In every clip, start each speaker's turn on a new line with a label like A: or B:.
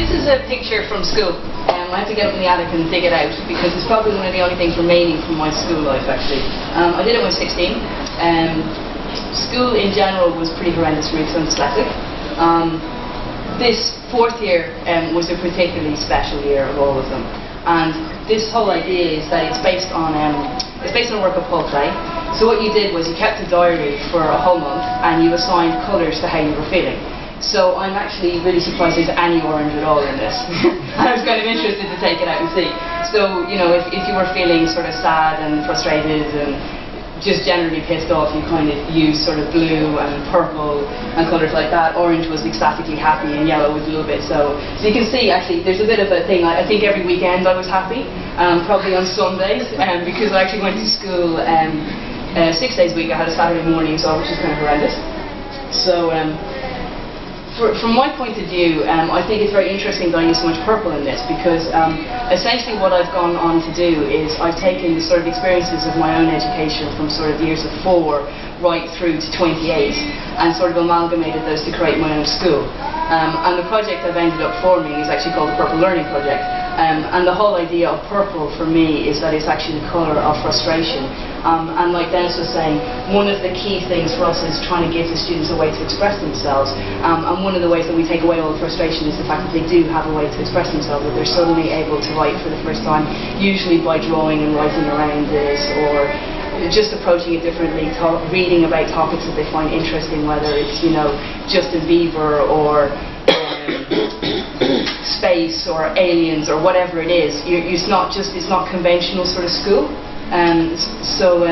A: This is a picture from school. I had to get up in the attic and dig it out because it's probably one of the only things remaining from my school life, actually. I did it when I was 16. School in general was pretty horrendous for me because I'm dyslexic. This fourth year was a particularly special year of all of them. And this whole idea is that it's based on a work of Paul Klee. So what you did was you kept a diary for a whole month and you assigned colours to how you were feeling. So I'm actually really surprised there's any orange at all in this. I was kind of interested to take it out and see. So, you know, if you were feeling sort of sad and frustrated and just generally pissed off, you kind of use sort of blue and purple and colours like that. Orange was ecstatically happy and yellow was a little bit so. So you can see actually there's a bit of a thing. I think every weekend I was happy, probably on Sundays, because I actually went to school 6 days a week. I had a Saturday morning as well, which is kind of horrendous. So from my point of view, I think it's very interesting that I use so much purple in this because essentially what I've gone on to do is I've taken the sort of experiences of my own education from sort of years of 4 right through to 28 and sort of amalgamated those to create my own school. And the project I've ended up forming is actually called the Purple Learning Project. And the whole idea of purple for me is that it's actually the colour of frustration. And like Dennis was saying, one of the key things for us is trying to give the students a way to express themselves. And one of the ways that we take away all the frustration is the fact that they do have a way to express themselves, that they're suddenly able to write for the first time, usually by drawing and writing around this, or just approaching it differently, reading about topics that they find interesting, whether it's, you know, Justin Bieber or space or aliens or whatever it is. It's not conventional sort of school. So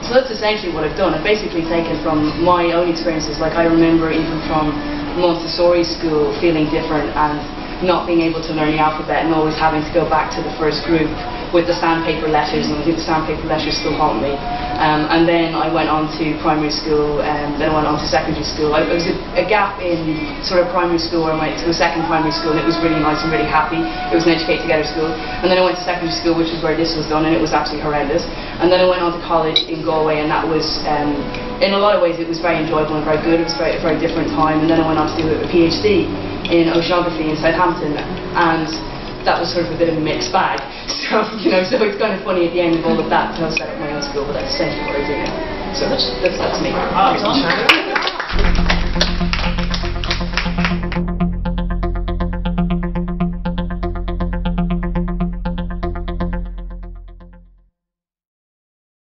A: that's essentially what I've done. I've basically taken from my own experiences, like I remember even from Montessori school feeling different and not being able to learn the alphabet and always having to go back to the first group with the sandpaper letters, and I think the sandpaper letters still haunt me. And then I went on to primary school, and then I went on to secondary school. There was a gap in sort of primary school where I went to a second primary school, and it was really nice and really happy. It was an Educate Together school. And then I went to secondary school, which is where this was done, and it was absolutely horrendous. And then I went on to college in Galway, and that was, in a lot of ways, it was very enjoyable and very good. It was a very different time. And then I went on to do a PhD in oceanography in Southampton, and that was sort of a bit of a mixed bag. So, you know, so it's kind of funny at the end of all of that to set up my own school, but that's essentially what I do now. So that's me.